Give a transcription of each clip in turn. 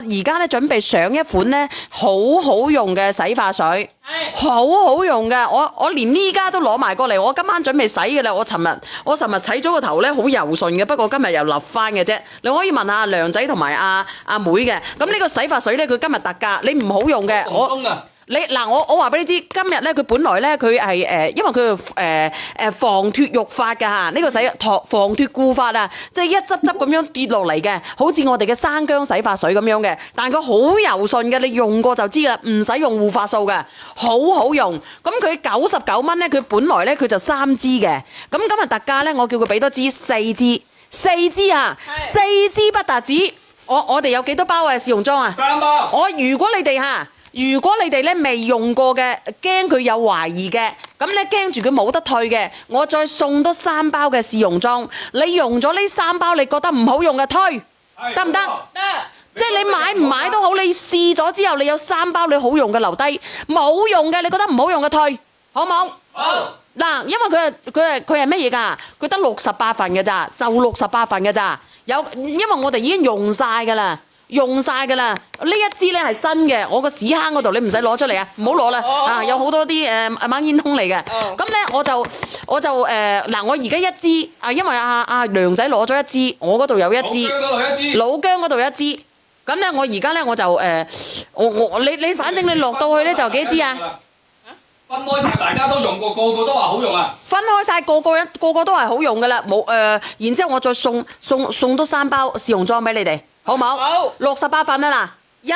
而家咧準備上一款咧好好用嘅洗髮水，好好用嘅，我連呢家都攞埋過嚟，我今晚準備洗嘅啦。我尋日洗咗個頭咧好柔順嘅，不過今日又立翻嘅啫。你可以問下梁仔同埋阿妹嘅。咁呢個洗髮水咧，佢今日特價，你唔好用嘅，我話俾你知，今日咧佢本來咧佢係因為佢防脫肉髮㗎嚇，呢個防脫固髮啊，即係一執執咁樣跌落嚟嘅，好似我哋嘅生薑洗髮水咁樣嘅，但係佢好柔順嘅，你用過就知啦，唔使用護髮素嘅，好好用。咁佢99蚊咧，佢本來咧佢就3支嘅，咁今日特價咧，我叫佢俾多支4支啊，4支不特止，我哋有幾多包啊試用裝啊？3包。如果你哋咧未用過嘅，驚佢有懷疑嘅，咁咧驚住佢冇得退嘅，我再送多3包嘅試用裝。你用咗呢3包，你覺得唔好用嘅退，得唔得？得。即係你買唔買都好，你試咗之後，你有3包你好用嘅留低，冇用嘅你覺得唔好用嘅退，好冇？好。嗱，因為佢係乜嘢㗎？佢得68份嘅咋，就68份嘅咋。因為我哋已經用晒㗎啦。呢一支咧係新嘅，我個屎坑嗰度你唔使攞出嚟啊，唔好攞啦，有好多啲掹煙通嚟嘅。咁咧我就我而家一支啊，因為阿梁仔攞咗一支，我嗰度有一支，老姜嗰度一支。咁咧我而家咧我就你反正你落到去咧就幾支啊？分開晒，大家都用過，個個都話好用啊！分開晒，個個都係好用噶啦，冇然之後我再送多3包試用裝俾你哋。好冇？好，68份啊嗱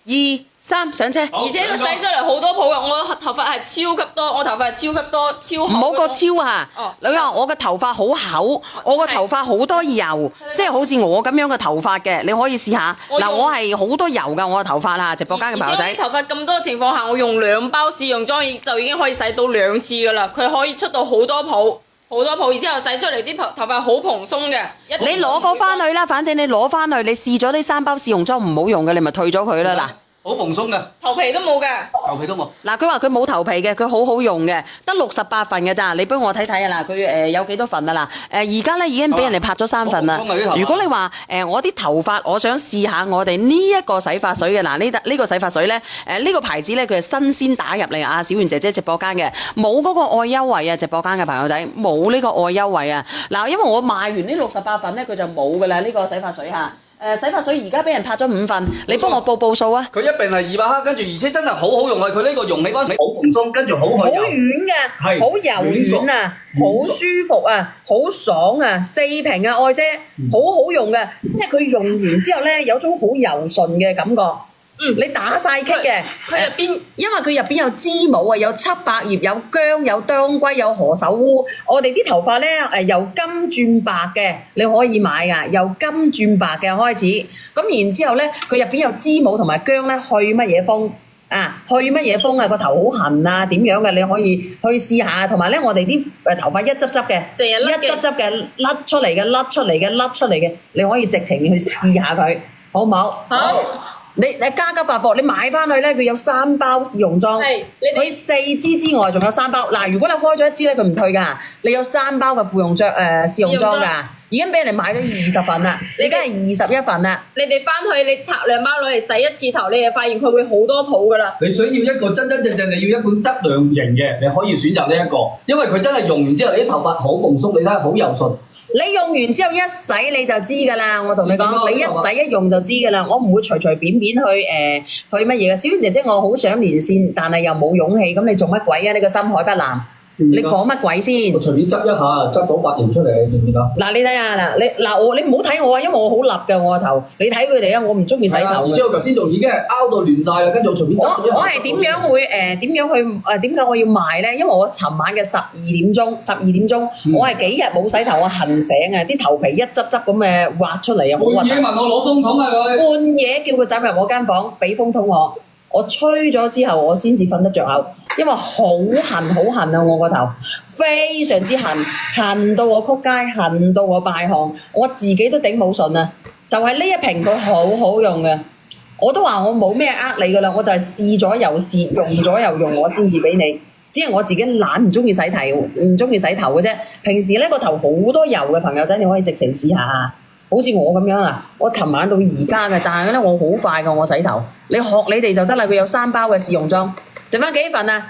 ，1、2、3上車。而且佢洗出嚟好多泡嘅，我頭髮係超級多，我頭髮係超級多，超厚。唔好個超啊！你話我嘅頭髮好厚，我個頭髮好多油，即係好似我咁樣嘅頭髮嘅，你可以試下。嗱，我係好多油㗎，我嘅頭髮啊，直播間嘅朋友仔。而且我頭髮咁多情況下，我用2包試用裝就已經可以洗到2次㗎啦，佢可以出到好多泡。然之後洗出嚟啲頭髮好蓬鬆嘅。你攞過翻去啦，反正你攞翻去，你試咗呢3包試用裝唔好用嘅，你咪退咗佢啦嗱。好蓬鬆嘅，頭皮都冇嘅，頭皮都冇。嗱，佢話佢冇頭皮嘅，佢好好用嘅，得68份嘅咋，你幫我睇睇啊嗱，佢有幾多份啊嗱？而家咧已經俾人哋拍咗3份啦。如果你話我啲頭髮，我想試下我哋呢一個洗髮水嘅嗱，呢個洗髮水咧呢個牌子咧佢係新鮮打入嚟啊，小圓姐姐直播間嘅，冇嗰個愛優惠啊，直播間嘅朋友仔冇呢個愛優惠啊。嗱，因為我賣完呢68份咧，佢就冇噶啦呢個洗髮水嚇。洗髮水而家俾人拍咗5份，你幫我報數啊！佢一瓶係200克，跟住而且真係好好用啊！佢呢個溶起嗰陣時好蓬鬆，跟住好軟嘅，好柔軟啊，好舒服啊，好爽啊！4瓶啊，愛姐，好好用嘅，即係佢用完之後咧，有種好柔順嘅感覺。你打晒棘嘅，佢入邊，因為佢入邊有知母啊，有7百葉，有薑，有當歸，有何首烏。我哋啲頭髮咧由金轉白嘅，你可以買噶，由金轉白嘅開始。咁然之後咧，佢入邊有知母同埋薑咧，去乜嘢風啊？去乜嘢風啊？個頭好痕啊？點樣嘅？你可以去試下。同埋咧，我哋啲頭髮一執執嘅，一執執嘅甩出嚟嘅，你可以直情去試下佢，好唔好？好。你加急發貨，你買翻去咧，佢有3包試用裝，佢4支之外仲有3包。嗱，如果你開咗1支咧，佢唔退㗎，你有3包嘅試用裝㗎，已經俾人哋買咗20份啦，你而家係21份啦。你哋翻去你拆2包攞嚟洗1次頭，你就發現佢會好多泡㗎啦。你想要一個真真正正你要一款質量型嘅，你可以選擇呢一個，因為佢真係用完之後，你啲頭髮好蓬鬆，你睇好柔順。你用完之後一洗你就知㗎啦，我同你講，你一洗一用就知㗎啦，我唔會隨便去乜嘢嘅。小娟姐姐，我好想連線，但係又冇勇氣，咁你做乜鬼啊？呢個深海不藍。你講乜鬼先？我隨便執一下，執到髮型出嚟，見唔見到？嗱，你睇下嗱，你唔好睇我啊，因為我好立嘅我個頭。你睇佢哋啊，我唔中意洗頭。而且我頭先仲已經係拗到亂晒啦，跟住我隨便執咗一下。我係點樣會點解我要賣咧？因為我尋晚嘅12點鐘，我係幾日冇洗頭，我痕醒啊！啲頭皮一執執咁嘅挖出嚟啊！半夜問我攞風筒啊佢。半夜叫佢走入我間房，俾風筒我吹咗之後，我先至瞓得着口，因為好痕啊！我個頭非常之痕到我撲街，痕到我敗汗，我自己都頂冇順啊！就係呢一瓶佢好好用嘅，我都話我冇咩呃你噶啦，我就係試咗又試，用咗又用，我先至俾你。只係我自己懶，唔中意洗頭嘅啫。平時咧個頭好多油嘅朋友仔，你可以直情試下。好好似我咁樣啊，我尋晚到而家嘅，但係咧我好快㗎我洗頭。你學你哋就得啦，佢有3包嘅試用裝，剩翻幾份啊？